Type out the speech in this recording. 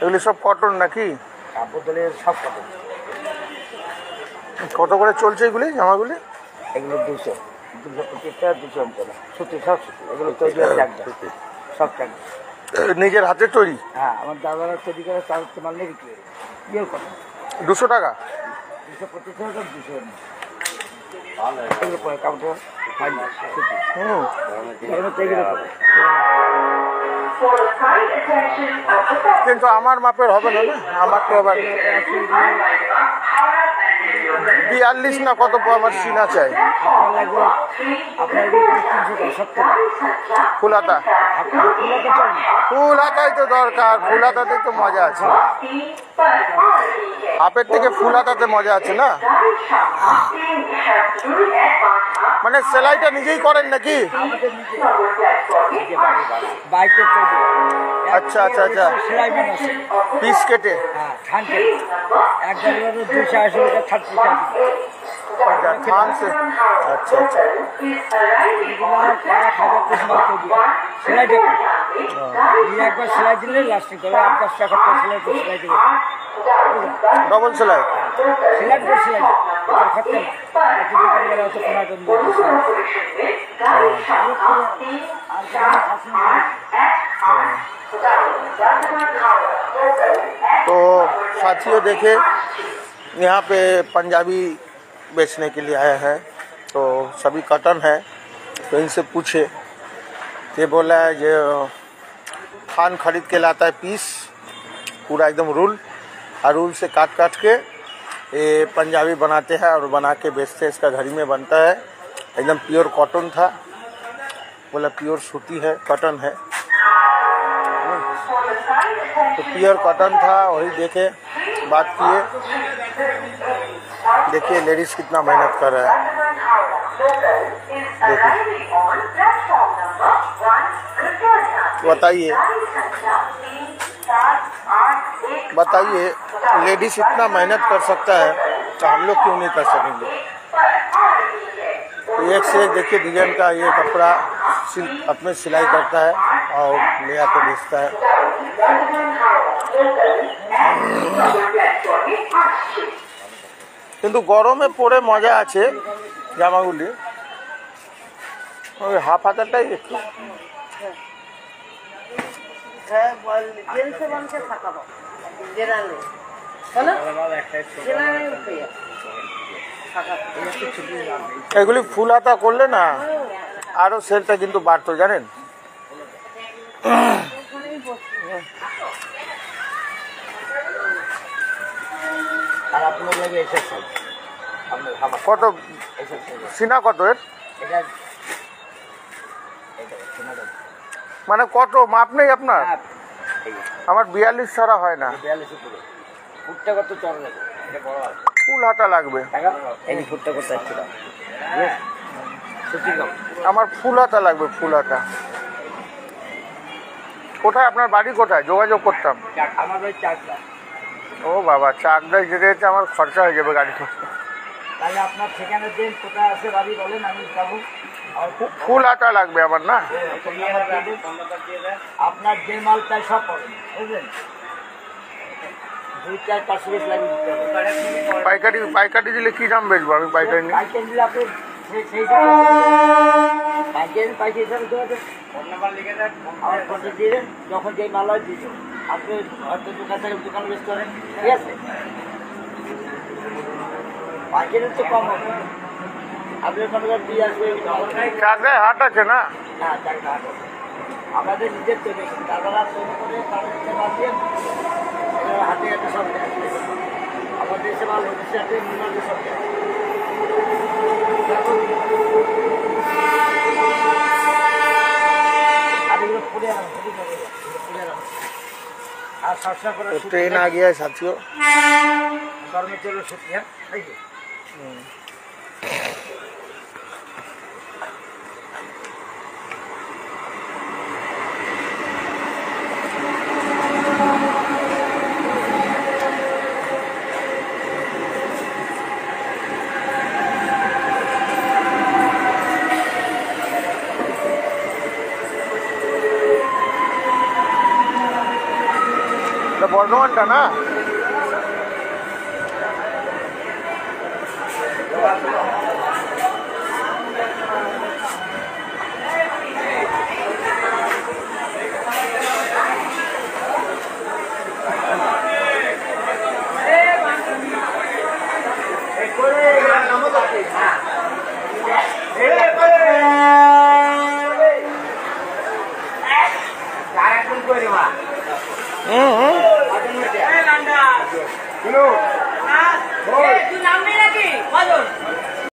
এগুলি সব কটন নাকি? কাপড়ের সব কটন। কত করে চলছে এগুলি জামাগুলি? এগুলো 200, 225 200 করে সুতি, সব সুতি। এগুলো তৈরি হয় চাকদা, সব চাকদা নিজের হাতে তৈরি? হ্যাঁ, আমার দাদারা তৈরি করে, তার মাল নিয়ে বিক্রি করে। Pure cotton. 200 টাকা? 225 টাকা, 200 এগুলো পরে কাপড় হয় না, সুতি। এগুলো তৈরি করে। কিন্তু আমার মাপের হবে না, না? আমার তো আবার 42 না কত আমার সিনা চাই। ফুল হাতা? ফুল হাতাই তো দরকার, ফুল হাতাতে তো মজা আছে। হাফের থেকে ফুল হাতাতে মজা আছে না? মানে সেলাইটা নিজেই করেন নাকি? আচ্ছা আচ্ছা আচ্ছা, পিস কেটে? থান से। अच्छा अच्छा। একবার সেলাই দিলে লাস্টিং করে, 10 টাকা সেলাই তো সেলাই দিলে ডবল সেলাই? সেলাই করে সেলাই খরচা तो साथियों देखे यहाँ पे पंजाबी बेचने के लिए आए हैं, तो सभी कॉटन है। तो इनसे पूछे, ये बोला है जो थान खरीद के लाता है पीस पूरा एकदम रूल, और रूल से काट काट के ये पंजाबी बनाते हैं और बना के बेचते हैं। इसका घड़ी में बनता है, एकदम प्योर कॉटन था, बोला प्योर सूती है, कॉटन है। तो प्योर कॉटन था, वही देखे बात किए। देखिए लेडीज कितना मेहनत कर रहा है, देखिए। बताइए लेडीज इतना मेहनत कर सकता है तो हम लोग क्यों नहीं कर सकेंगे? तो एक से एक देखिए डिजाइन का ये कपड़ा अपने सिलाई करता है और ले आकर बेचता है। কিন্তু গরমে পরে মজা আছে জামাগুলি, ওই হাফ হাতাটাই একটু। এগুলি ফুল হাতা করলে না আরো সেলটা কিন্তু বাড়তো, জানেন? কত সিনা কত এর? মানে কত মাপ নেই আপনার? আমার 42 ছাড়া হয় না। ফুল হাতা লাগবে আমার, ফুল হাতা লাগবে, ফুল হাতা। কোথায় আপনার বাড়ি কোথায়? যোগাযোগ করতাম। ও বাবা, চাকদায় যেতে যেতে আমার খরচা হয়ে যাবে গাড়ি খরচা। তাহলে আপনার ঠিকানা দেন, কোথায় আছে বাড়ি বলেন, আমি যাবো। ফুল হাতা লাগবে আমার, না? আপনার যে মাল চাই সব পাবেন, বুঝলেন? 2-4-5 পিস লাগবে। পাইকারি পাইকারি দিলে কি দাম বেচবো আমি? পাইকারি নিয়ে পাইকারি দিলে আপনি সেই পাইকারি হিসাবে দেবেন, আমার ফটো দিয়ে দেন, যখন যেই মাল হয় দিয়ে দেবেন। আপনি হয়তো দোকান থেকে দোকানে বেচতে পারেন, ঠিক আছে? পাইকারি তো কম হবে, আপনি মনে করেন দিয়ে আসবে। চাকদায় হাট আছে না? হ্যাঁ, চাকদা হাট আছে আমাদের নিজের তৈরি, দাদারা তৈরি করে তাদের মাল দিয়ে হাতে হাতে সব দেয়। আমাদের দেশে মাল হচ্ছে হাতে নির্মাণে সব দেয়। तो ट्रेन आ गया है साथियों। এটা বর্ধমানটা না? তুই নামবি নাকি?